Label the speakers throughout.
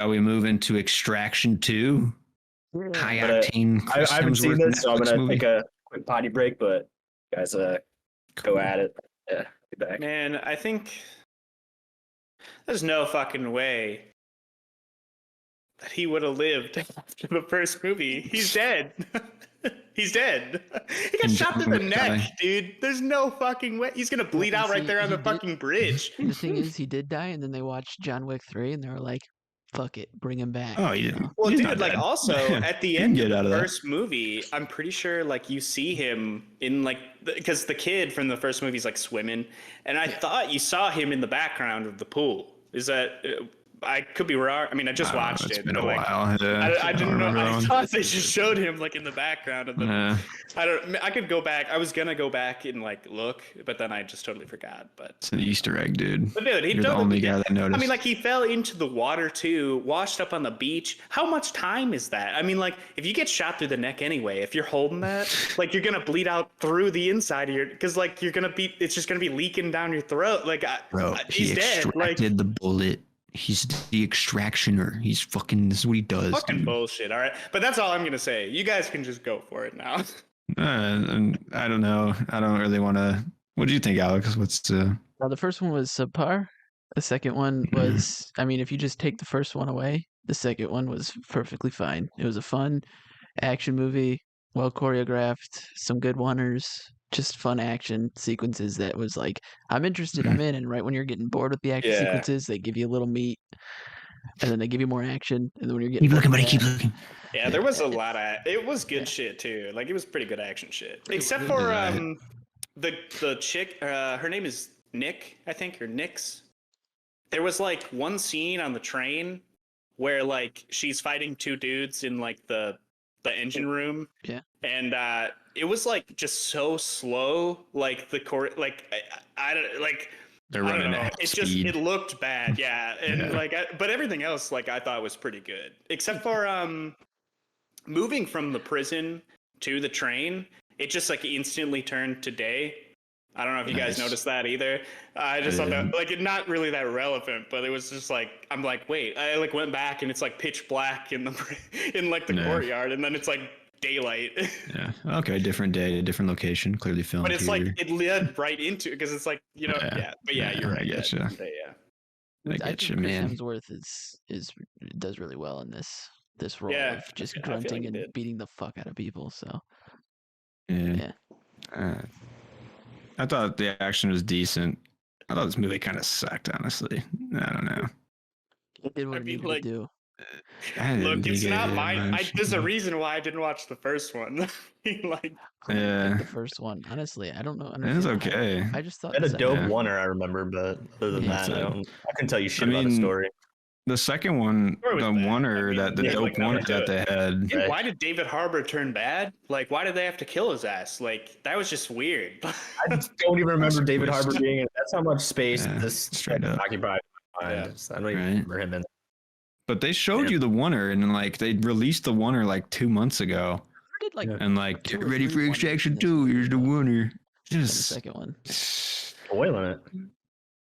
Speaker 1: we move into Extraction 2? High
Speaker 2: But,
Speaker 1: octane.
Speaker 2: I haven't seen this, so I'm
Speaker 1: Netflix
Speaker 2: gonna
Speaker 1: movie.
Speaker 2: take a quick potty break. But guys,
Speaker 1: Cool.
Speaker 2: go at it. Yeah, be back.
Speaker 3: Man, I think there's no fucking way that he would have lived after the first movie. He's dead. He's dead. He got shot through the neck, dude. There's no fucking way. He's gonna bleed out right there on the fucking bridge.
Speaker 4: The thing is, he did die, and then they watched John Wick 3, and they were like, fuck it, bring him back.
Speaker 1: Oh, he didn't.
Speaker 3: Well,
Speaker 1: He's
Speaker 3: dude,
Speaker 1: not
Speaker 3: like
Speaker 1: dead.
Speaker 3: also at the
Speaker 1: He
Speaker 3: end
Speaker 1: can
Speaker 3: of
Speaker 1: get out
Speaker 3: the
Speaker 1: of that.
Speaker 3: first movie, I'm pretty sure like you see him in like because the kid from the first movie is like swimming, and I thought you saw him in the background of the pool. Is that? I could be wrong. I mean, I just watched
Speaker 1: It's
Speaker 3: it.
Speaker 1: been a
Speaker 3: but, like,
Speaker 1: while. Yeah,
Speaker 3: I didn't know.
Speaker 1: remember that
Speaker 3: I
Speaker 1: one.
Speaker 3: thought they just showed him like in the background of the.
Speaker 1: Yeah.
Speaker 3: I could go back. I was gonna go back and like look, but then I just totally forgot. But
Speaker 1: It's an Easter egg, dude.
Speaker 3: But dude, he
Speaker 1: You're the
Speaker 3: totally
Speaker 1: only
Speaker 3: did.
Speaker 1: guy that noticed.
Speaker 3: I mean, like he fell into the water too, washed up on the beach. How much time is that? I mean, like if you get shot through the neck anyway, if you're holding that, like you're gonna bleed out through the inside of your, because like you're gonna be, it's just gonna be leaking down your throat. Like
Speaker 1: Bro,
Speaker 3: he's
Speaker 1: he
Speaker 3: dead. Like
Speaker 1: extracted the bullet. He's the extractioner. He's fucking. This is what he does.
Speaker 3: fucking
Speaker 1: dude.
Speaker 3: bullshit. All right, but that's all I'm gonna say. You guys can just go for it now.
Speaker 1: And I don't know. I don't really want to. What do you think, Alex? What's
Speaker 4: Well, the first one was subpar. The second one was, I mean, if you just take the first one away, the second one was perfectly fine. It was a fun action movie, well choreographed, some good one-ers, just fun action sequences that was like, I'm interested, I'm in. And right when you're getting bored with the action
Speaker 3: Yeah.
Speaker 4: sequences, they give you a little meat, and then they give you more action. And then when you're getting
Speaker 1: keep looking,
Speaker 4: bored
Speaker 1: buddy?
Speaker 4: with
Speaker 1: Keep
Speaker 4: that-
Speaker 1: looking.
Speaker 3: Yeah, there was a lot of. It was good shit too. Like it was pretty good action shit. Except for the chick. Her name is Nick, I think, or Nix. There was like one scene on the train where like she's fighting two dudes in like the engine room.
Speaker 4: Yeah.
Speaker 3: And it was like just so slow. Like the like I don't like.
Speaker 1: They're
Speaker 3: I don't
Speaker 1: running
Speaker 3: know.
Speaker 1: at
Speaker 3: It
Speaker 1: speed.
Speaker 3: just it looked bad, yeah, and
Speaker 1: Yeah.
Speaker 3: like, but everything else, like I thought was pretty good, except for moving from the prison to the train. It just like instantly turned to day. I don't know if you guys
Speaker 1: Nice.
Speaker 3: noticed that either. I just thought that like not really that relevant, but it was just like I'm like, wait, I like went back and it's like pitch black in the in like the
Speaker 1: Yeah.
Speaker 3: courtyard, and then it's like daylight.
Speaker 1: Yeah. Okay. Different day, different location. Clearly filmed.
Speaker 3: But it's like
Speaker 1: here.
Speaker 3: it led right into it because it's like
Speaker 1: Yeah.
Speaker 3: yeah. But yeah,
Speaker 1: Yeah,
Speaker 3: you're
Speaker 1: I
Speaker 3: right.
Speaker 1: getcha.
Speaker 3: Yeah.
Speaker 1: I
Speaker 4: I
Speaker 1: get
Speaker 4: think
Speaker 1: you,
Speaker 4: Chris
Speaker 1: man.
Speaker 4: Hemsworth does really well in this role
Speaker 3: Yeah,
Speaker 4: of just
Speaker 3: I feel like
Speaker 4: grunting
Speaker 3: he
Speaker 4: and
Speaker 3: did.
Speaker 4: beating the fuck out of people. So
Speaker 1: Yeah.
Speaker 4: yeah.
Speaker 1: I thought the action was decent. I thought this movie kind of sucked, honestly. I don't know.
Speaker 4: He did what
Speaker 3: I
Speaker 4: he
Speaker 3: mean,
Speaker 4: needed
Speaker 3: like,
Speaker 4: to do.
Speaker 1: I didn't
Speaker 3: Look, it's
Speaker 1: think it
Speaker 3: not
Speaker 1: did
Speaker 3: mine.
Speaker 1: much.
Speaker 3: There's a reason why I didn't watch the first one. Like,
Speaker 1: Yeah.
Speaker 4: The first one, honestly, I don't know. I don't
Speaker 1: It was
Speaker 4: feel-
Speaker 1: okay.
Speaker 4: I just thought
Speaker 2: Had a
Speaker 4: the
Speaker 2: dope
Speaker 1: Yeah.
Speaker 2: oneer, I remember, but other than
Speaker 4: Yeah.
Speaker 2: that, I couldn't tell you shit
Speaker 1: I
Speaker 2: about the
Speaker 1: mean,
Speaker 2: story.
Speaker 1: The second one,
Speaker 3: Story was
Speaker 1: the
Speaker 3: bad.
Speaker 1: oneer
Speaker 3: I mean,
Speaker 1: that the
Speaker 3: yeah,
Speaker 1: dope
Speaker 3: like, nothing
Speaker 1: oneer
Speaker 3: to
Speaker 1: that
Speaker 3: it.
Speaker 1: they had.
Speaker 3: dude, why did David Harbour turn bad? Like, why did they have to kill his ass? Like, that was just weird.
Speaker 2: I don't even remember David
Speaker 1: twist.
Speaker 2: Harbour being in it. That's how much space
Speaker 1: Yeah,
Speaker 2: this
Speaker 1: straight up.
Speaker 2: occupied my mind.
Speaker 3: Yeah.
Speaker 2: I don't even
Speaker 1: Right.
Speaker 2: remember him in it.
Speaker 1: But they showed
Speaker 2: Yeah.
Speaker 1: you the oneer, and then, like they raleased the oneer like 2 months ago,
Speaker 4: I did like
Speaker 2: Yeah.
Speaker 1: and like
Speaker 4: Two
Speaker 1: get
Speaker 4: or
Speaker 1: ready
Speaker 4: three
Speaker 1: for
Speaker 4: oneers
Speaker 1: Extraction
Speaker 4: in this
Speaker 1: 2.
Speaker 4: movie,
Speaker 1: Here's the
Speaker 4: though.
Speaker 1: oneer.
Speaker 4: the
Speaker 1: Just,
Speaker 4: second one.
Speaker 2: Spoiling it,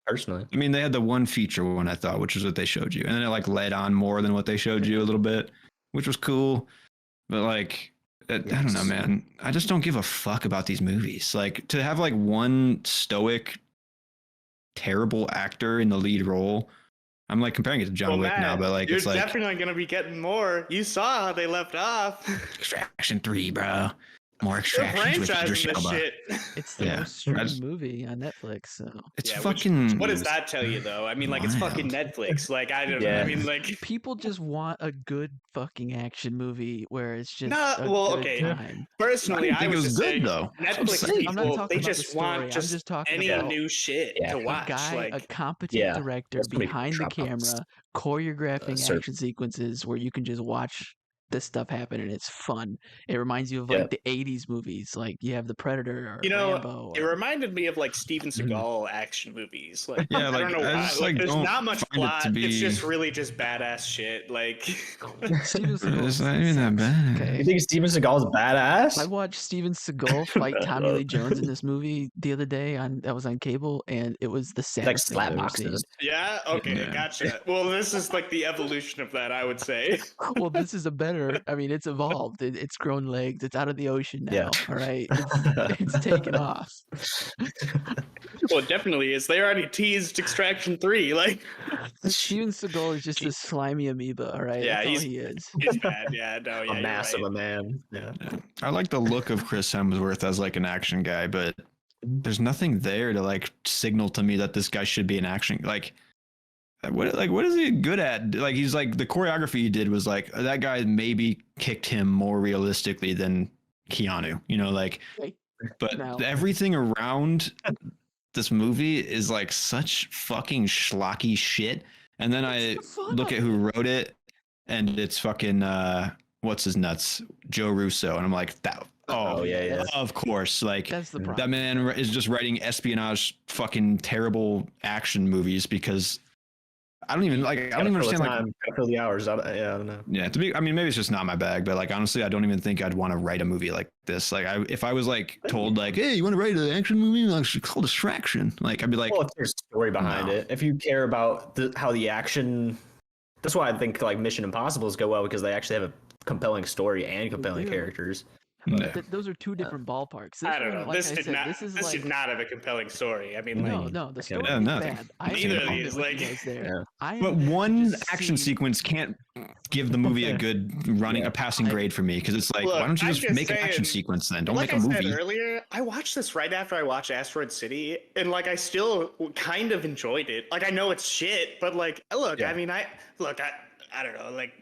Speaker 2: personally.
Speaker 1: I mean, they had the one feature one I thought, which was what they showed you, and then it like led on more than what they showed you a little bit, which was cool. But like, I don't know, man. I just don't give a fuck about these movies. Like to have like one stoic, terrible actor in the lead role. I'm like comparing it to John Wick now, but like
Speaker 3: you're
Speaker 1: it's like
Speaker 3: definitely gonna be getting more. You saw how they left off.
Speaker 1: Extraction 3, bro. More
Speaker 3: They're
Speaker 1: extractions with Peter
Speaker 3: franchising this
Speaker 1: Shelba.
Speaker 3: shit.
Speaker 4: It's the
Speaker 1: Yeah,
Speaker 4: most streamed
Speaker 1: that's-
Speaker 4: movie on Netflix. So
Speaker 1: It's
Speaker 3: Yeah,
Speaker 1: fucking.
Speaker 3: What does that tell you, though? I mean, like, it's fucking
Speaker 1: Wild.
Speaker 3: Netflix. Like, I don't know.
Speaker 2: Yeah.
Speaker 3: I mean, like,
Speaker 4: people just want a good fucking action movie where it's just
Speaker 3: No,
Speaker 4: a
Speaker 3: well,
Speaker 4: good
Speaker 3: okay.
Speaker 4: time.
Speaker 3: personally,
Speaker 1: I didn't
Speaker 3: I
Speaker 1: think it
Speaker 3: was
Speaker 1: was
Speaker 3: just
Speaker 1: good,
Speaker 3: saying,
Speaker 1: though.
Speaker 3: Netflix
Speaker 1: I'm saying.
Speaker 4: I'm not
Speaker 3: people,
Speaker 4: talking
Speaker 3: they
Speaker 4: about the
Speaker 3: just
Speaker 4: story.
Speaker 3: want
Speaker 4: I'm
Speaker 3: just
Speaker 4: just talking
Speaker 3: any
Speaker 4: about
Speaker 3: new shit
Speaker 2: Yeah.
Speaker 3: to
Speaker 2: A
Speaker 3: watch.
Speaker 4: a guy, a
Speaker 3: Like,
Speaker 4: competent
Speaker 2: Yeah,
Speaker 4: director
Speaker 2: that's what he
Speaker 4: behind the
Speaker 2: dropped off.
Speaker 4: camera, choreographing
Speaker 2: Sir.
Speaker 4: action sequences where you can just watch this stuff happen and it's fun. It reminds you of
Speaker 2: Yeah.
Speaker 4: like the 80s movies. Like you have the Predator or
Speaker 3: You know,
Speaker 4: Rambo.
Speaker 3: it
Speaker 4: Or,
Speaker 3: reminded me of like Steven Seagal action movies. Like,
Speaker 1: Yeah,
Speaker 3: I don't
Speaker 1: like,
Speaker 3: know
Speaker 1: I
Speaker 3: why.
Speaker 1: just,
Speaker 3: Like,
Speaker 1: like,
Speaker 3: there's
Speaker 1: don't
Speaker 3: not much
Speaker 1: find it to
Speaker 3: plot. It's
Speaker 1: be-
Speaker 3: just really just badass shit. Like,
Speaker 4: Steven Seagal.
Speaker 1: It's not even that bad.
Speaker 2: You
Speaker 4: Okay.
Speaker 2: think Steven Seagal's badass?
Speaker 4: I watched Steven Seagal fight Tommy Lee Jones in this movie the other day that was on cable, and it was the
Speaker 2: Like
Speaker 4: saddest thing
Speaker 2: slap
Speaker 4: I've ever seen.
Speaker 2: boxes.
Speaker 3: yeah, okay,
Speaker 1: Yeah.
Speaker 3: gotcha. Well, this is like the evolution of that, I would say.
Speaker 4: Well, this is a better. I mean, it's evolved. It's grown legs. It's out of the ocean now.
Speaker 2: Yeah.
Speaker 4: All right, it's taken off.
Speaker 3: Well, it definitely is. They already teased Extraction 3. Like,
Speaker 4: Steven Seagal is just a slimy amoeba. All right,
Speaker 3: Yeah,
Speaker 4: that's all
Speaker 3: he's-
Speaker 4: he is.
Speaker 3: he's bad. Yeah, no, yeah,
Speaker 2: A
Speaker 3: you're
Speaker 2: mass of
Speaker 3: right.
Speaker 2: a man. Yeah.
Speaker 1: I like the look of Chris Hemsworth as like an action guy, but there's nothing there to like signal to me that this guy should be an action. Like what is he good at? Like he's like the choreography he did was like that guy maybe kicked him more realistically than Keanu. You know, like,
Speaker 4: Okay.
Speaker 1: but
Speaker 4: Now-
Speaker 1: everything around this movie is like such fucking schlocky shit. And then I look at who wrote it, and it's fucking what's his nuts, Joe Russo, and I'm like, that.
Speaker 2: Oh, yeah.
Speaker 1: Of course, like
Speaker 4: That's the
Speaker 1: that
Speaker 4: problem.
Speaker 1: man is just writing espionage, fucking terrible action movies because I don't even understand like
Speaker 2: Gotta fill the hours. I don't know.
Speaker 1: yeah, I mean maybe it's just not my bag, but like honestly I don't even think I'd want to write a movie like this. Like if I was like told like, hey, you want to write an action movie? Like, it's called Distraction. Like I'd be like,
Speaker 2: Well, if there's a story behind
Speaker 1: No.
Speaker 2: it, if you care about how the action, that's why I think like Mission Impossibles go well because they actually have a compelling story and compelling
Speaker 4: do.
Speaker 2: characters.
Speaker 1: no.
Speaker 4: Those are two different ballparks. This
Speaker 3: I don't
Speaker 4: one,
Speaker 3: know.
Speaker 4: like
Speaker 3: This
Speaker 4: I
Speaker 3: did
Speaker 4: said,
Speaker 3: not.
Speaker 4: this is
Speaker 3: This
Speaker 4: like
Speaker 3: did not have a compelling story. I mean, like,
Speaker 4: no, the story
Speaker 1: Yeah,
Speaker 4: is
Speaker 1: nothing.
Speaker 4: bad. I
Speaker 3: Neither of
Speaker 4: agree
Speaker 3: these,
Speaker 4: with you
Speaker 3: like-
Speaker 4: guys there.
Speaker 2: Yeah.
Speaker 4: I
Speaker 1: But
Speaker 4: am
Speaker 1: one
Speaker 4: just
Speaker 1: action
Speaker 4: seeing-
Speaker 1: sequence can't give the movie a good running, a passing grade for me because it's like,
Speaker 3: Look,
Speaker 1: why don't you
Speaker 3: I'm
Speaker 1: just
Speaker 3: just
Speaker 1: make an action
Speaker 3: saying,
Speaker 1: sequence then? Don't
Speaker 3: like
Speaker 1: make a
Speaker 3: I
Speaker 1: movie.
Speaker 3: said earlier, I watched this right after I watched Asteroid City, and like I still kind of enjoyed it. Like I know it's shit, but like, look,
Speaker 2: Yeah.
Speaker 3: I mean, I don't know, like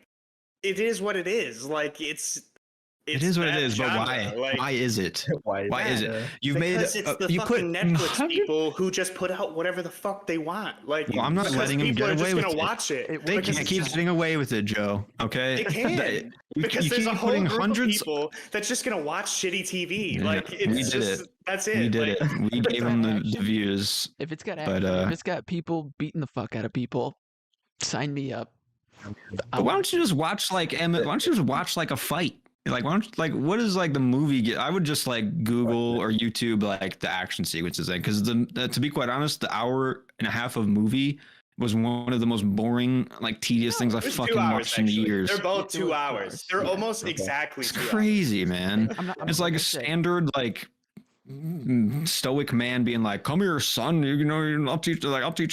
Speaker 3: it is what it is. Like
Speaker 1: It is what it
Speaker 3: that
Speaker 1: is, but
Speaker 3: genre.
Speaker 1: why?
Speaker 3: Like,
Speaker 1: Why is it?
Speaker 2: Why
Speaker 1: Is
Speaker 2: that?
Speaker 1: it? You've made
Speaker 3: because it's the
Speaker 1: you put
Speaker 3: fucking Netflix
Speaker 1: 100
Speaker 3: people who just put out whatever the fuck they want. Like,
Speaker 1: Well, I'm not
Speaker 3: because
Speaker 1: letting 'em
Speaker 3: people
Speaker 1: get
Speaker 3: are just
Speaker 1: away
Speaker 3: gonna
Speaker 1: with it.
Speaker 3: watch it.
Speaker 1: They
Speaker 3: because
Speaker 1: can't
Speaker 3: it's
Speaker 1: keep
Speaker 3: just-
Speaker 1: getting away with it, Joe. Okay,
Speaker 3: They can because
Speaker 1: you
Speaker 3: there's a
Speaker 1: keep
Speaker 3: whole
Speaker 1: putting
Speaker 3: group
Speaker 1: hundreds.
Speaker 3: of people that's just gonna watch shitty TV.
Speaker 1: Yeah,
Speaker 3: Like
Speaker 1: we
Speaker 3: it's
Speaker 1: did
Speaker 3: just
Speaker 1: it.
Speaker 3: that's it.
Speaker 1: We did
Speaker 3: Like,
Speaker 1: it. We gave them the views.
Speaker 4: If it's got
Speaker 1: But,
Speaker 4: action, if it's got people beating the fuck out of people, sign me up.
Speaker 1: But why don't you just watch like Why don't you just watch like a fight? Like why don't you, like what is like the movie get? I would just like Google or YouTube like the action sequences in because to be quite honest, the hour and a half of movie was one of the most boring, like tedious things
Speaker 3: it
Speaker 1: I've
Speaker 3: was
Speaker 1: fucking
Speaker 3: 2 hours,
Speaker 1: watched in
Speaker 3: actually.
Speaker 1: years.
Speaker 3: They're both
Speaker 4: It
Speaker 3: 2
Speaker 4: was 2
Speaker 3: hours.
Speaker 4: hours.
Speaker 3: They're
Speaker 4: Yeah,
Speaker 3: almost
Speaker 2: okay.
Speaker 3: exactly
Speaker 1: It's
Speaker 3: 2 hours.
Speaker 1: crazy, man.
Speaker 4: I'm
Speaker 1: It's like a
Speaker 4: I said,
Speaker 1: standard like stoic man being like, "Come here, son. You know, I'll teach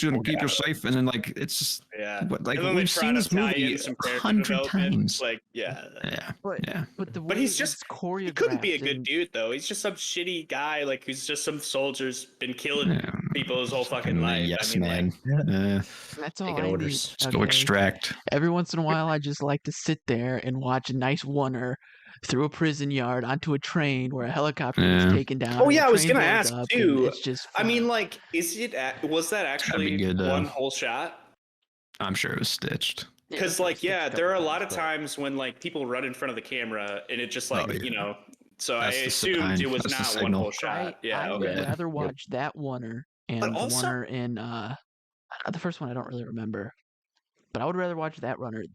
Speaker 1: you to keep you safe." And then like it's just
Speaker 3: Yeah.
Speaker 1: like
Speaker 3: And then they
Speaker 1: we've
Speaker 3: try
Speaker 1: seen
Speaker 3: to
Speaker 1: this
Speaker 3: tie
Speaker 1: movie
Speaker 3: in some character
Speaker 1: 100
Speaker 3: development.
Speaker 1: times.
Speaker 3: Like, yeah.
Speaker 1: Yeah,
Speaker 4: But,
Speaker 1: yeah.
Speaker 4: but the way
Speaker 3: But he's
Speaker 4: it's
Speaker 3: just
Speaker 4: choreographed.
Speaker 3: He couldn't be a good
Speaker 4: and-
Speaker 3: dude though. He's just some shitty guy, like who's just some soldier's been killing
Speaker 1: Yeah.
Speaker 3: people his whole fucking life.
Speaker 1: Yes,
Speaker 3: I mean,
Speaker 1: man.
Speaker 3: like,
Speaker 4: That's all
Speaker 2: Taking
Speaker 4: I
Speaker 2: orders.
Speaker 4: need.
Speaker 1: Just go
Speaker 4: okay?
Speaker 1: extract.
Speaker 4: Every once in a while, I just like to sit there and watch a nice oneer through a prison yard onto a train where a helicopter is
Speaker 1: Yeah.
Speaker 4: taken down.
Speaker 3: Oh,
Speaker 4: and the
Speaker 3: yeah, I was
Speaker 4: train
Speaker 3: gonna
Speaker 4: blows
Speaker 3: ask,
Speaker 4: up, and
Speaker 3: too.
Speaker 4: It's just.
Speaker 3: I
Speaker 4: fun.
Speaker 3: mean, like, was that actually
Speaker 1: good, though.
Speaker 3: one whole shot?
Speaker 1: I'm sure it was stitched.
Speaker 4: Yeah,
Speaker 3: Because
Speaker 4: it's
Speaker 3: like,
Speaker 4: just
Speaker 3: yeah,
Speaker 4: a
Speaker 3: there are a
Speaker 4: couple
Speaker 3: lot of
Speaker 4: but-
Speaker 3: times when like people run in front of the camera and it just like
Speaker 1: Oh, yeah.
Speaker 3: you know. So
Speaker 1: That's
Speaker 3: I
Speaker 1: the
Speaker 3: assumed
Speaker 1: sign.
Speaker 3: it was
Speaker 1: That's the
Speaker 3: not one
Speaker 1: signal.
Speaker 3: whole shot. Yeah.
Speaker 4: I
Speaker 3: Okay.
Speaker 4: would
Speaker 1: Yeah.
Speaker 4: rather watch that oneer and the
Speaker 3: also-
Speaker 4: oneer in the first one I don't really remember. But I would rather watch that oneer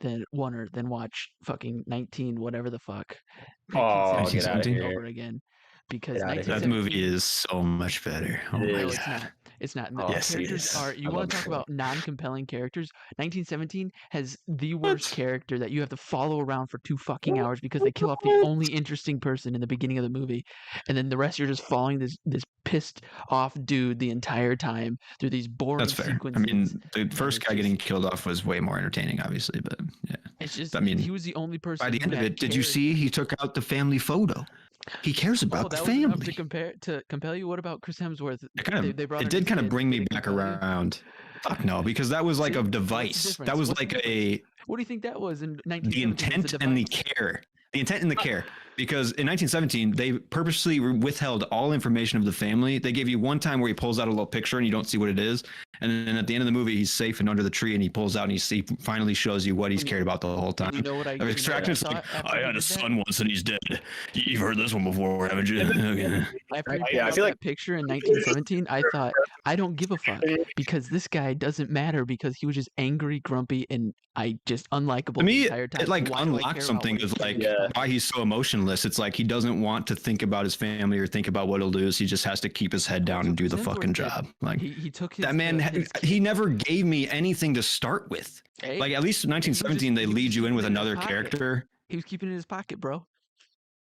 Speaker 4: than watch fucking 19 whatever the fuck.
Speaker 2: Oh,
Speaker 4: 1917
Speaker 1: get outta
Speaker 2: here.
Speaker 4: over again. Because
Speaker 2: Get outta here.
Speaker 1: That
Speaker 4: 1917
Speaker 1: movie is so much better. Oh
Speaker 2: It
Speaker 1: my
Speaker 2: is.
Speaker 4: No, it's
Speaker 1: god.
Speaker 4: not. It's not. The
Speaker 2: Oh,
Speaker 1: yes, it
Speaker 4: characters
Speaker 1: is.
Speaker 4: are. You
Speaker 2: I
Speaker 4: want
Speaker 2: love
Speaker 4: to talk
Speaker 2: that.
Speaker 4: about non-compelling characters? 1917 has the worst character that you have to follow around for 2 fucking hours because they kill off the only interesting person in the beginning of the movie, and then the rest you're just following this pissed off dude the entire time through these boring
Speaker 1: That's fair. I
Speaker 4: sequences.
Speaker 1: mean, the first
Speaker 4: it's
Speaker 1: guy getting
Speaker 4: just-
Speaker 1: killed off was way more entertaining, obviously, but yeah.
Speaker 4: It's just.
Speaker 1: I mean,
Speaker 4: he was the only person.
Speaker 1: By the
Speaker 4: who
Speaker 1: end of
Speaker 4: had
Speaker 1: it, did you
Speaker 4: cared.
Speaker 1: see he took out the family photo? He cares
Speaker 4: Oh,
Speaker 1: about the
Speaker 4: that was enough
Speaker 1: family.
Speaker 4: to compel you. What about Chris Hemsworth?
Speaker 1: It kind of,
Speaker 4: They brought
Speaker 1: it
Speaker 4: in
Speaker 1: did
Speaker 4: his
Speaker 1: kind of
Speaker 4: kids.
Speaker 1: bring
Speaker 4: Did
Speaker 1: me
Speaker 4: it
Speaker 1: back
Speaker 4: compel you?
Speaker 1: around. Fuck no, because that was like
Speaker 4: See,
Speaker 1: a
Speaker 4: what's the
Speaker 1: device.
Speaker 4: difference?
Speaker 1: That was
Speaker 4: What's the
Speaker 1: like a
Speaker 4: What do you think that was in
Speaker 1: the
Speaker 4: 1917?
Speaker 1: intent
Speaker 4: It's a
Speaker 1: and the
Speaker 4: device.
Speaker 1: care. The intent and the care. Because in 1917, they purposely withheld all information of the family. They gave you one time where he pulls out a little picture and you don't see what it is. And then at the end of the movie, he's safe and under the tree, and he pulls out and he finally shows you what he's cared about the whole time.
Speaker 4: You know what I
Speaker 1: Extraction is like,
Speaker 4: thought
Speaker 1: I
Speaker 4: after
Speaker 1: had
Speaker 4: he
Speaker 1: a
Speaker 4: did
Speaker 1: son once and he's dead. You've heard this one before, haven't you? Okay.
Speaker 4: After he
Speaker 2: Yeah, I
Speaker 4: pulled
Speaker 2: feel
Speaker 4: out
Speaker 2: like-
Speaker 4: that picture in 1917, I thought, I don't give a fuck because this guy doesn't matter because he was just angry, grumpy, and I just unlikable
Speaker 1: To me,
Speaker 4: the entire time.
Speaker 1: it like
Speaker 4: Why do I care
Speaker 1: unlocks
Speaker 4: about
Speaker 1: something
Speaker 4: what
Speaker 1: of
Speaker 4: he's
Speaker 1: like
Speaker 4: saying?
Speaker 2: Yeah.
Speaker 1: why he's so emotionless. It's like he doesn't want to think about his family or think about what he'll lose. He just has to keep his head down and do the
Speaker 4: 100%
Speaker 1: fucking
Speaker 4: worth it.
Speaker 1: job. Like
Speaker 4: He took his
Speaker 1: that man,
Speaker 4: his
Speaker 1: he
Speaker 4: kid-
Speaker 1: never gave me anything to start with.
Speaker 4: Hey,
Speaker 1: Like at least in 1917, they
Speaker 4: he was
Speaker 1: lead you in
Speaker 4: keeping
Speaker 1: with
Speaker 4: it in his
Speaker 1: another
Speaker 4: pocket.
Speaker 1: character.
Speaker 4: he was keeping it in his pocket, bro.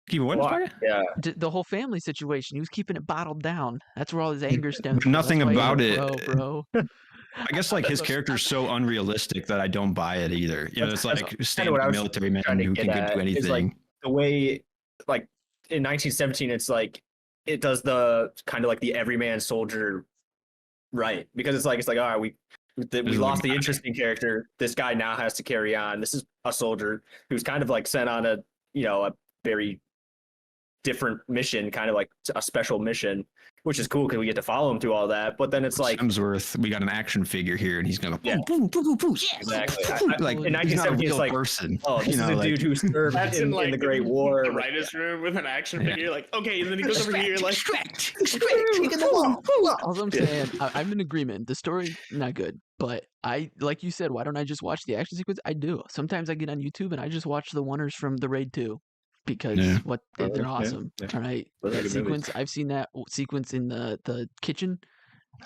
Speaker 1: Keep it what?
Speaker 2: Well,
Speaker 1: Pocket?
Speaker 2: yeah.
Speaker 4: The whole family situation, he was keeping it bottled down. That's where all his anger stems from.
Speaker 1: Nothing
Speaker 4: That's why
Speaker 1: about
Speaker 4: he's
Speaker 1: it.
Speaker 4: like, bro.
Speaker 1: I guess like his character's so unrealistic that I don't buy it either. You know, it's
Speaker 2: That's
Speaker 1: like
Speaker 2: kinda
Speaker 1: standard
Speaker 2: what I was
Speaker 1: military man
Speaker 2: trying to
Speaker 1: who
Speaker 2: get
Speaker 1: can
Speaker 2: at,
Speaker 1: do
Speaker 2: is,
Speaker 1: anything.
Speaker 2: like, the way, like in 1917, it's like it does the kind of like the everyman soldier right, because it's like all right, we
Speaker 1: There's
Speaker 2: lost
Speaker 1: like-
Speaker 2: the interesting character. This guy now has to carry on. This is a soldier who's kind of like sent on a a very different mission, kind of like a special mission, which is cool because we get to follow him through all that. But then it's like
Speaker 1: Hemsworth, we got an action figure here, and he's gonna
Speaker 2: Yeah.
Speaker 1: boom, boom, boom, boom, yeah,
Speaker 2: Exactly.
Speaker 1: like
Speaker 4: In
Speaker 1: he's not a
Speaker 2: 1917, it's
Speaker 1: real
Speaker 2: like,
Speaker 1: person.
Speaker 2: oh, this
Speaker 1: you
Speaker 2: is
Speaker 1: know,
Speaker 2: a
Speaker 1: like,
Speaker 2: dude who served
Speaker 3: That's
Speaker 2: in,
Speaker 3: like
Speaker 2: the Great War.
Speaker 3: the
Speaker 2: Like,
Speaker 3: writer's room with an action
Speaker 1: Yeah.
Speaker 3: figure. Like, okay, and then he goes over here, like,
Speaker 1: extract,
Speaker 4: All I'm saying, I'm in agreement. The story not good, but I like you said. Why don't I just watch the action sequence? I do. Sometimes I get on YouTube and I just watch the oneers from the Raid 2 because
Speaker 1: Yeah.
Speaker 4: they're
Speaker 2: Yeah,
Speaker 4: awesome.
Speaker 2: yeah.
Speaker 4: All right,
Speaker 2: Those are
Speaker 4: that
Speaker 2: good
Speaker 4: sequence.
Speaker 2: movies.
Speaker 4: I've seen that sequence in the kitchen.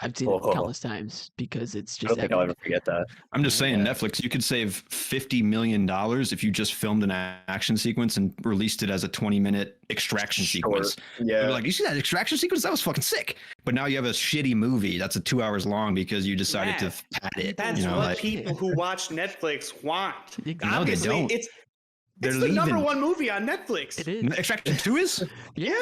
Speaker 4: I've seen
Speaker 2: Oh.
Speaker 4: it countless times because it's
Speaker 2: I
Speaker 4: just
Speaker 2: don't think I'll
Speaker 4: epic.
Speaker 2: ever forget that.
Speaker 1: I'm just saying,
Speaker 2: Yeah.
Speaker 1: Netflix, you could save $50 million if you just filmed an action sequence and released it as a 20-minute extraction sequence. They'd
Speaker 2: Yeah.
Speaker 1: be like, you see that extraction sequence? That was fucking sick. But now you have a shitty movie that's 2 hours long because you decided to
Speaker 3: Matt,
Speaker 1: pad it.
Speaker 3: that's
Speaker 1: you know,
Speaker 3: what
Speaker 1: like,
Speaker 3: people who watch Netflix want.
Speaker 4: Exactly.
Speaker 1: No, they
Speaker 3: Obviously,
Speaker 1: don't.
Speaker 3: it's
Speaker 1: They're
Speaker 3: the number
Speaker 1: leaving.
Speaker 3: one movie on Netflix.
Speaker 4: It is.
Speaker 1: Extraction 2 is?
Speaker 3: Yeah.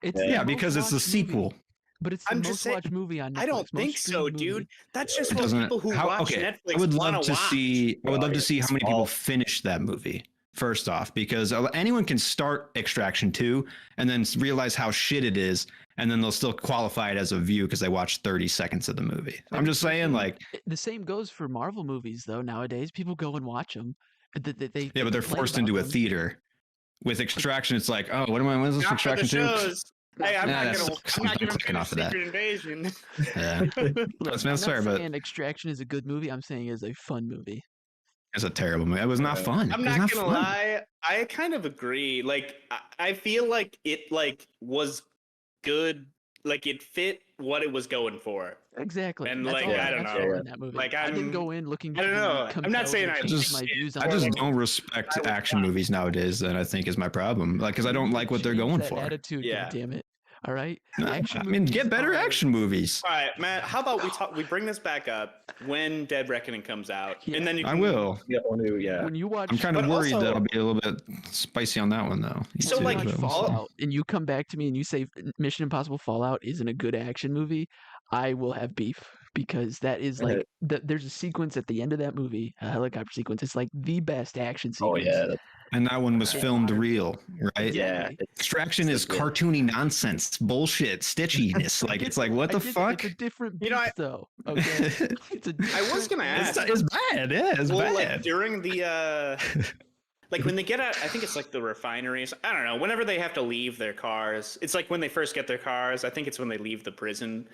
Speaker 4: It's
Speaker 2: Yeah,
Speaker 4: the
Speaker 1: Yeah,
Speaker 4: most
Speaker 1: because it's the
Speaker 4: watched movie,
Speaker 1: sequel.
Speaker 4: but it's the
Speaker 3: I'm
Speaker 4: most
Speaker 3: just saying-
Speaker 4: watched movie on Netflix.
Speaker 3: I don't think
Speaker 4: most
Speaker 3: so,
Speaker 4: streamed movie.
Speaker 3: dude. That's just
Speaker 1: It
Speaker 3: what
Speaker 1: doesn't.
Speaker 3: people who
Speaker 1: How,
Speaker 3: watch
Speaker 1: okay,
Speaker 3: Netflix
Speaker 1: I would
Speaker 3: want
Speaker 1: love to
Speaker 3: watch.
Speaker 1: see. I would love to see how many people
Speaker 2: All-
Speaker 1: finish that movie. First off, because anyone can start Extraction 2 and then realize how shit it is, and then they'll still qualify it as a view because they watched 30 seconds of the movie. I'm just saying, like,
Speaker 4: The same goes for Marvel movies, though. Nowadays, people go and watch them. They
Speaker 1: yeah, but they're
Speaker 4: complain
Speaker 1: forced
Speaker 4: about
Speaker 1: into a
Speaker 4: them.
Speaker 1: theater. With Extraction, it's like, oh, what am I? What is this
Speaker 3: Not for the
Speaker 1: Extraction 2?
Speaker 3: shows. Hey, I'm
Speaker 1: Nah,
Speaker 3: not
Speaker 1: that
Speaker 3: gonna.
Speaker 1: sucks.
Speaker 3: I'm not
Speaker 1: I'm
Speaker 3: gonna
Speaker 1: clicking
Speaker 3: finish
Speaker 1: off of that.
Speaker 3: Secret Invasion.
Speaker 1: Yeah,
Speaker 4: Look,
Speaker 1: that's
Speaker 4: I'm
Speaker 1: not fair, but
Speaker 4: saying Extraction is a good movie. I'm saying it's a fun movie.
Speaker 1: it's a terrible movie. It was not fun.
Speaker 3: I'm
Speaker 1: It was
Speaker 3: not gonna
Speaker 1: fun.
Speaker 3: lie. I kind of agree. Like, I feel like it was good. Like, it fit what it was going for.
Speaker 4: Exactly.
Speaker 3: And,
Speaker 4: That's
Speaker 3: like,
Speaker 4: all
Speaker 2: I
Speaker 3: don't
Speaker 4: asked
Speaker 3: know.
Speaker 4: for in that movie.
Speaker 3: Like,
Speaker 4: I didn't
Speaker 3: I'm-
Speaker 4: go in looking.
Speaker 3: I don't
Speaker 4: to
Speaker 3: know. I'm
Speaker 4: compelled
Speaker 3: not saying
Speaker 4: or
Speaker 3: I
Speaker 4: change
Speaker 1: just-
Speaker 4: my views on
Speaker 1: I just
Speaker 4: it.
Speaker 1: don't respect
Speaker 3: I would
Speaker 1: action
Speaker 3: not.
Speaker 1: movies nowadays. That I think is my problem. Like, because I don't like what they're
Speaker 4: Change
Speaker 1: going
Speaker 4: that
Speaker 1: for.
Speaker 4: Attitude,
Speaker 3: Yeah.
Speaker 4: damn it. All right.
Speaker 1: Nah,
Speaker 4: Action
Speaker 1: I mean,
Speaker 4: movies
Speaker 1: get better
Speaker 4: are-
Speaker 1: action movies.
Speaker 3: All right, Matt. How about we bring this back up when Dead Reckoning comes out,
Speaker 4: Yeah.
Speaker 3: and then you
Speaker 1: I
Speaker 3: can,
Speaker 1: will.
Speaker 2: Yeah, whole new, yeah.
Speaker 4: When you watch,
Speaker 1: I'm kind of
Speaker 3: But
Speaker 1: worried
Speaker 3: also-
Speaker 1: that I'll be a little bit spicy on that one, though.
Speaker 3: So,
Speaker 4: when you
Speaker 3: like,
Speaker 4: watch
Speaker 1: But we'll see.
Speaker 4: Fallout, and you come back to me and you say Mission Impossible Fallout isn't a good action movie, I will have beef because that is like there's a sequence at the end of that movie, a helicopter sequence. It's like the best action
Speaker 2: Oh
Speaker 4: sequence.
Speaker 2: yeah,
Speaker 1: And that one was
Speaker 4: Yeah.
Speaker 1: filmed real, right?
Speaker 2: yeah.
Speaker 4: Exactly.
Speaker 1: Extraction is
Speaker 2: Yeah.
Speaker 1: cartoony nonsense, bullshit, stitchiness. Like, it's like, what the
Speaker 4: I get it,
Speaker 1: fuck?
Speaker 4: It's a different beast,
Speaker 3: You know,
Speaker 4: though. Okay, it's a
Speaker 3: I was
Speaker 4: different
Speaker 3: gonna
Speaker 4: beast.
Speaker 3: ask.
Speaker 1: It's bad. Yeah, it's
Speaker 3: well,
Speaker 1: bad.
Speaker 3: like during the like when they get out, I think it's like the refineries. I don't know. Whenever they have to leave their cars, it's like when they first get their cars. I think it's when they leave the prison.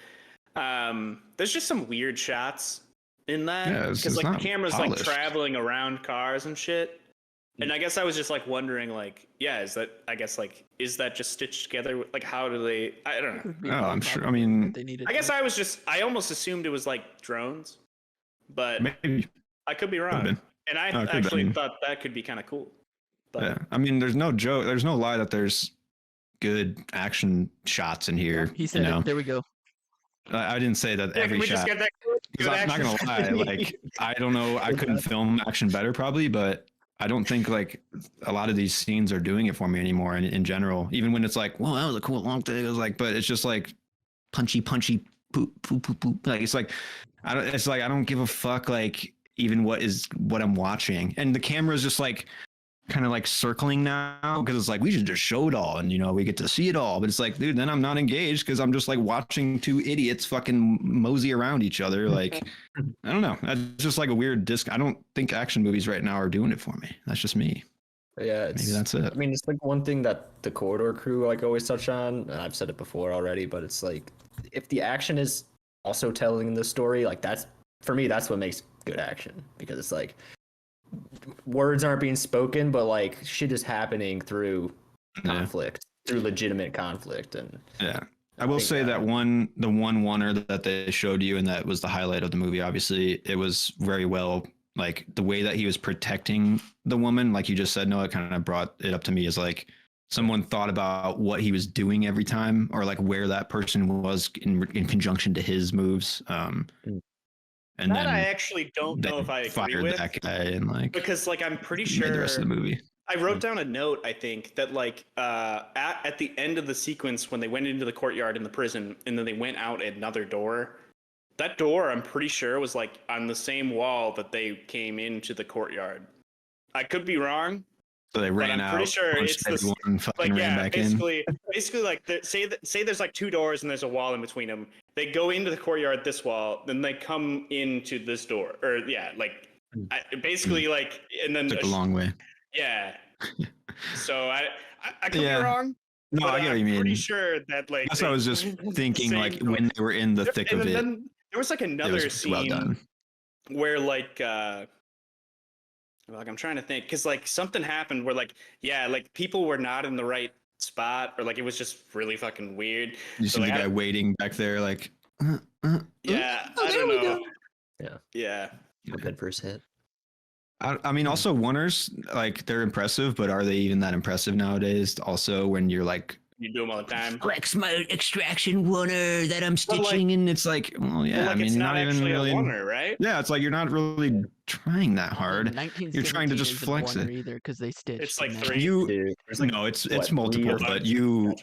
Speaker 3: There's just some weird shots in that
Speaker 1: Yeah, it's
Speaker 3: because like the
Speaker 1: not
Speaker 3: camera's
Speaker 1: polished.
Speaker 3: like traveling around cars and shit. And I guess I was just like wondering, like, yeah, is that just stitched together? Like, how do they? I don't know.
Speaker 4: Could be
Speaker 1: Oh,
Speaker 4: a
Speaker 1: I'm sure. I
Speaker 4: problem
Speaker 1: mean,
Speaker 4: that they needed
Speaker 3: I guess
Speaker 4: to-
Speaker 3: I almost assumed it was like drones, but
Speaker 1: maybe.
Speaker 3: I could be
Speaker 1: Could've
Speaker 3: wrong.
Speaker 1: been.
Speaker 3: And I
Speaker 1: No, it could've
Speaker 3: actually
Speaker 1: been.
Speaker 3: thought that could be kind of cool. But
Speaker 1: Yeah. I mean, there's no joke. There's no lie that there's good action shots in here.
Speaker 4: He said
Speaker 1: you know?
Speaker 4: it. There we go.
Speaker 1: I didn't say that
Speaker 3: yeah,
Speaker 1: every
Speaker 3: can we
Speaker 1: shot.
Speaker 3: just get that?
Speaker 1: Because
Speaker 3: good
Speaker 1: I'm not gonna
Speaker 3: action
Speaker 1: lie,
Speaker 3: shot?
Speaker 1: like I don't know, I couldn't film action better probably, but I don't think like a lot of these scenes are doing it for me anymore. In general, even when it's like, well, that was a cool long thing. It was like, but it's just like punchy, poop, poop, poop, poop. Like it's like I don't. It's like I don't give a fuck. Like even what I'm watching, and the camera is just like kind of like circling now because it's like we should just show it all and we get to see it all. But it's like, dude, then I'm not engaged because I'm just like watching two idiots fucking mosey around each other. Like, I don't know. That's just like a weird disc. I don't think action movies right now are doing it for me. That's just me.
Speaker 2: Yeah,
Speaker 1: Maybe that's it.
Speaker 2: I mean, it's like one thing that the Corridor crew like always touch on, and I've said it before already, but it's like if the action is also telling the story, like that's for me, that's what makes good action because it's like words aren't being spoken, but like shit is happening through conflict, through legitimate conflict, and
Speaker 1: yeah. I will say that the one-oner that they showed you, and that was the highlight of the movie. Obviously, it was very well. Like the way that he was protecting the woman, like you just said, Noah, kind of brought it up to me as like someone thought about what he was doing every time, or like where that person was in conjunction to his moves. And
Speaker 3: that
Speaker 1: then
Speaker 3: I actually don't know if I agree with
Speaker 1: that guy, and like
Speaker 3: because like I'm pretty sure
Speaker 1: the rest of the movie.
Speaker 3: I wrote down a note, I think, that like at the end of the sequence when they went into the courtyard in the prison and then they went out another door. That door, I'm pretty sure, was like on the same wall that they came into the courtyard. I could be wrong.
Speaker 1: So they ran out.
Speaker 3: I'm pretty sure it's the like basically like say there's like two doors and there's a wall in between them. They go into the courtyard this wall, then they come into this door, or basically like and then
Speaker 1: took a long way.
Speaker 3: Yeah. So I could be wrong.
Speaker 1: No, I get what you mean.
Speaker 3: I'm pretty sure that like
Speaker 1: that's what I was just thinking, like when they were in the thick of it.
Speaker 3: Then there was like another scene where like I'm trying to think because like something happened where like people were not in the right spot, or like it was just really fucking weird.
Speaker 1: You see the guy waiting back there like
Speaker 3: I don't know. Yeah.
Speaker 2: Good first hit.
Speaker 1: I mean, also oneers, like they're impressive, but are they even that impressive nowadays? Also, when you're like,
Speaker 3: you do them all the time.
Speaker 1: Flex my extraction oneer that I'm stitching, and it's like, well, yeah, I mean,
Speaker 3: it's
Speaker 1: not even really,
Speaker 3: a oneer, right?
Speaker 1: Yeah, it's like you're not really trying that hard. You're trying to just flex it.
Speaker 4: Either because they stitch.
Speaker 3: It's like 3.
Speaker 1: No, it's multiple, but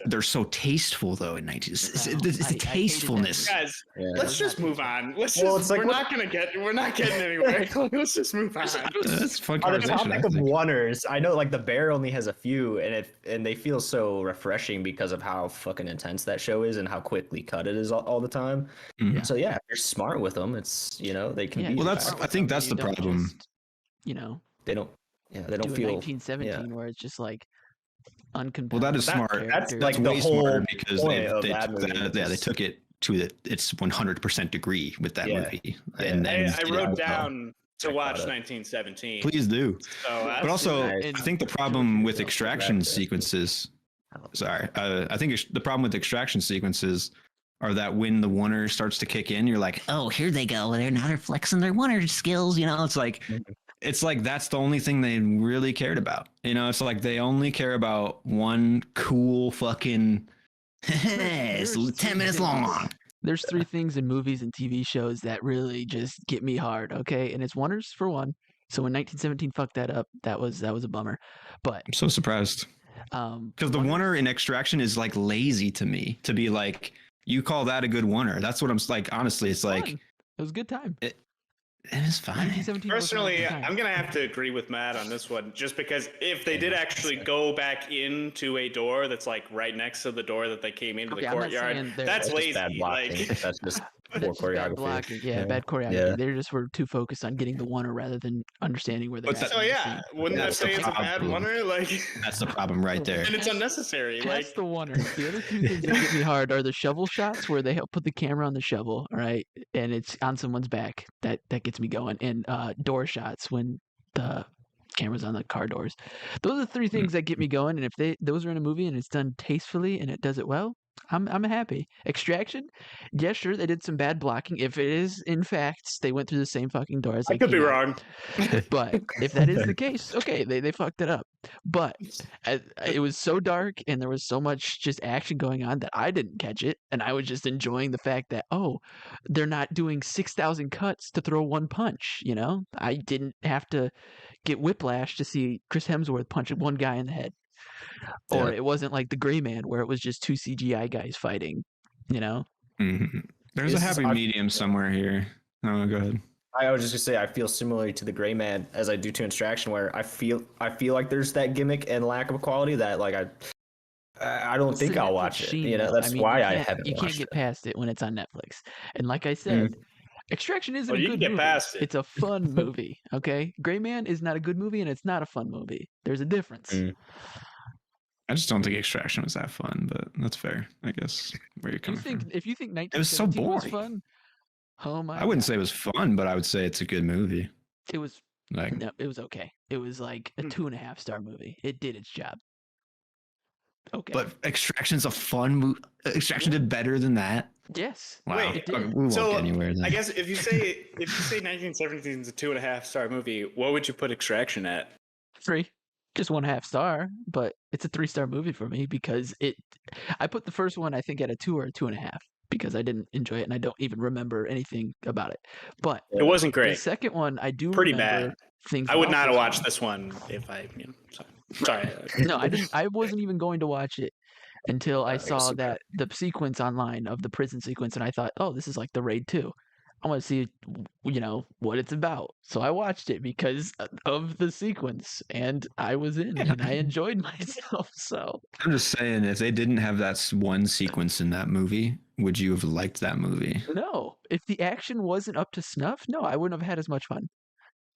Speaker 1: they're so tasteful though. In 19, it's the tastefulness.
Speaker 3: Guys, let's just move on. We're not getting anywhere. Let's just move on.
Speaker 1: That's fun.
Speaker 2: On the topic of oneers, I know like the Bear only has a few, and they feel so refreshing because of how fucking intense that show is and how quickly cut it is all the time. Mm-hmm. So yeah, if you're smart with them, it's they can.
Speaker 1: Well, I think that's the problem.
Speaker 2: They don't feel
Speaker 4: 1917 where it's just like uncompetitive.
Speaker 1: Well, that is smart.
Speaker 2: That's
Speaker 1: like
Speaker 2: the
Speaker 1: way
Speaker 2: whole
Speaker 1: smarter because
Speaker 2: they
Speaker 1: took it to its 100% degree with that movie. And then
Speaker 3: I wrote down to watch 1917.
Speaker 1: Please do. But also,
Speaker 2: nice.
Speaker 1: I think the problem with extraction sequences. Sorry, I think the problem with extraction sequences are that when the oneer starts to kick in, you're like, oh, here they go. They're flexing their oneer skills. It's like that's the only thing they really cared about. It's like they only care about one cool fucking. It's 10 minutes long.
Speaker 4: There's 3 things in movies and TV shows that really just get me hard. Okay, and it's oneers for one. So when 1917 fucked that up, that was a bummer. But
Speaker 1: I'm so surprised because the oneer in Extraction is like lazy to me to be like. You call that a good oneer? That's what I'm like. Honestly, it's like
Speaker 4: it was a good time.
Speaker 1: It is fine.
Speaker 3: Personally, I'm gonna have to agree with Matt on this one, just because if they did actually go back into a door that's like right next to the door that they came into the courtyard, that's lazy.
Speaker 2: That's just poor choreography.
Speaker 4: Bad choreography. Yeah. They just were too focused on getting the oneer rather than understanding where they're at.
Speaker 3: Wouldn't that say it's a bad oneer? Like
Speaker 1: that's the problem right there.
Speaker 3: And it's unnecessary.
Speaker 4: That's the oneer. The other 2 things that get me hard are the shovel shots where they help put the camera on the shovel, all right, and it's on someone's back. That gets me going. And door shots when the camera's on the car doors. Those are 3 things that get me going. And if those are in a movie and it's done tastefully and it does it well, I'm happy. Extraction, yeah, sure, they did some bad blocking. If it is, in fact, they went through the same fucking door as
Speaker 3: I could be wrong.
Speaker 4: But if that is the case, okay, they fucked it up. But it was so dark and there was so much just action going on that I didn't catch it. And I was just enjoying the fact that, they're not doing 6,000 cuts to throw one punch, I didn't have to get whiplash to see Chris Hemsworth punch one guy in the head. Or it wasn't like the Gray Man where it was just 2 CGI guys fighting,
Speaker 1: Mm-hmm. There's a happy medium somewhere here. Oh, go ahead.
Speaker 2: I was just gonna say I feel similarly to the Gray Man as I do to Extraction, where I feel like there's that gimmick and lack of quality that like I don't
Speaker 4: It's
Speaker 2: think
Speaker 4: the
Speaker 2: I'll
Speaker 4: Netflix
Speaker 2: watch it.
Speaker 4: sheen,
Speaker 2: You know,
Speaker 4: though.
Speaker 2: that's
Speaker 4: I mean,
Speaker 2: why
Speaker 4: you
Speaker 2: I
Speaker 4: can't
Speaker 2: haven't
Speaker 4: you can't
Speaker 2: watched
Speaker 4: get
Speaker 2: it.
Speaker 4: past it when it's on Netflix. And like I said, Extraction isn't a
Speaker 3: you
Speaker 4: good
Speaker 3: can get
Speaker 4: movie.
Speaker 3: past it.
Speaker 4: It's a fun movie. Okay, Gray Man is not a good movie, and it's not a fun movie. There's a difference.
Speaker 2: Mm.
Speaker 1: I just don't think Extraction was that fun, but that's fair, I guess. Where you're coming from.
Speaker 4: If you think
Speaker 1: was so
Speaker 4: 1917 was
Speaker 1: boring.
Speaker 4: fun, oh my!
Speaker 1: I wouldn't
Speaker 4: God.
Speaker 1: say it was fun, but I would say it's a good movie.
Speaker 4: It was.
Speaker 1: Like,
Speaker 4: No, it was okay. It was like a 2.5-star movie. It did its job. Okay.
Speaker 1: but Extraction's a fun movie. Extraction did better than that.
Speaker 4: Yes.
Speaker 1: Wow.
Speaker 3: Wait,
Speaker 4: it did.
Speaker 1: Okay, we won't
Speaker 3: So
Speaker 1: get anywhere then.
Speaker 3: I guess if you say 1917 is a 2.5-star movie, what would you put Extraction at?
Speaker 4: 3. Just 1.5 star, but it's a 3-star movie for me because I put the first one I think at a 2 or a 2.5 because I didn't enjoy it and I don't even remember anything about it. But
Speaker 3: It wasn't
Speaker 4: the
Speaker 3: great.
Speaker 4: second one I do
Speaker 3: Pretty
Speaker 4: remember
Speaker 3: bad.
Speaker 4: things.
Speaker 3: I would
Speaker 4: about
Speaker 3: not have
Speaker 4: this
Speaker 3: watched
Speaker 4: one.
Speaker 3: this one if I. Sorry.
Speaker 4: No, I didn't. I wasn't even going to watch it until I
Speaker 2: I guess
Speaker 4: saw
Speaker 2: so,
Speaker 4: that the sequence online of the prison sequence, and I thought, oh, this is like the Raid 2. I want to see, what it's about. So I watched it because of the sequence, and I was in, and I enjoyed myself. So
Speaker 1: I'm just saying, if they didn't have that one sequence in that movie, would you have liked that movie?
Speaker 4: no, if the action wasn't up to snuff, no, I wouldn't have had as much fun.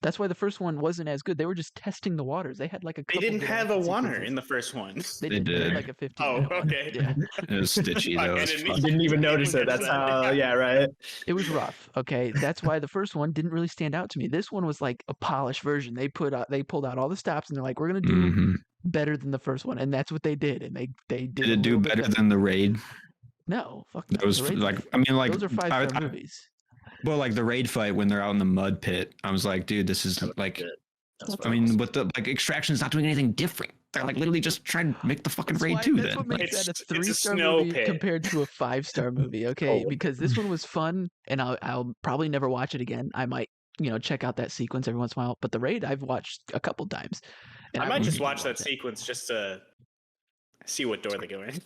Speaker 4: That's why the first one wasn't as good. They were just testing the waters. They had like a
Speaker 3: They
Speaker 4: couple
Speaker 3: didn't
Speaker 4: good
Speaker 3: have a
Speaker 4: action
Speaker 3: oneer
Speaker 4: sequences.
Speaker 3: in the first one.
Speaker 4: They
Speaker 1: They
Speaker 4: did. They had
Speaker 1: did.
Speaker 4: like a 15.
Speaker 3: Oh, okay.
Speaker 4: Yeah.
Speaker 1: It was stitchy
Speaker 3: Fuck,
Speaker 1: though.
Speaker 3: I
Speaker 1: As
Speaker 3: didn't
Speaker 1: fuck.
Speaker 2: You didn't even
Speaker 3: I
Speaker 2: notice it.
Speaker 3: didn't
Speaker 2: That's
Speaker 3: catch that.
Speaker 2: how. Yeah, right.
Speaker 4: It was rough. Okay, that's why the first one didn't really stand out to me. This one was like a polished version. They pulled out all the stops, and they're like, "We're gonna do
Speaker 1: Mhm.
Speaker 4: better than the first one," and that's what they did. And they did.
Speaker 1: Did
Speaker 4: a
Speaker 1: it do
Speaker 4: little bit
Speaker 1: better than the Raid?
Speaker 4: No, fuck no.
Speaker 1: It was
Speaker 4: The Raid's
Speaker 1: like, I mean, like,
Speaker 4: those are 5-star movies.
Speaker 1: well, like the Raid fight when they're out in the mud pit. I was like, dude, this is like, I mean, but the like Extraction's not doing anything different. They're like literally just trying to make the fucking
Speaker 4: That's
Speaker 1: Raid
Speaker 4: why-
Speaker 1: 2
Speaker 4: That's
Speaker 1: then.
Speaker 4: what
Speaker 1: Like,
Speaker 4: makes that a
Speaker 3: It's a
Speaker 4: 3-star
Speaker 3: snow
Speaker 4: movie
Speaker 3: pit.
Speaker 4: compared to a 5-star movie. Okay,
Speaker 2: Totally.
Speaker 4: because this one was fun, and I'll probably never watch it again. I might check out that sequence every once in a while. But the Raid I've watched a couple times. And
Speaker 3: I might
Speaker 4: wouldn't
Speaker 3: just
Speaker 4: even
Speaker 3: watch that sequence just to see what door they go in.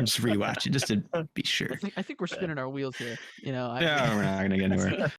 Speaker 1: just rewatch it just to be sure.
Speaker 4: I think we're spinning our wheels here.
Speaker 1: Yeah, we're not gonna get anywhere.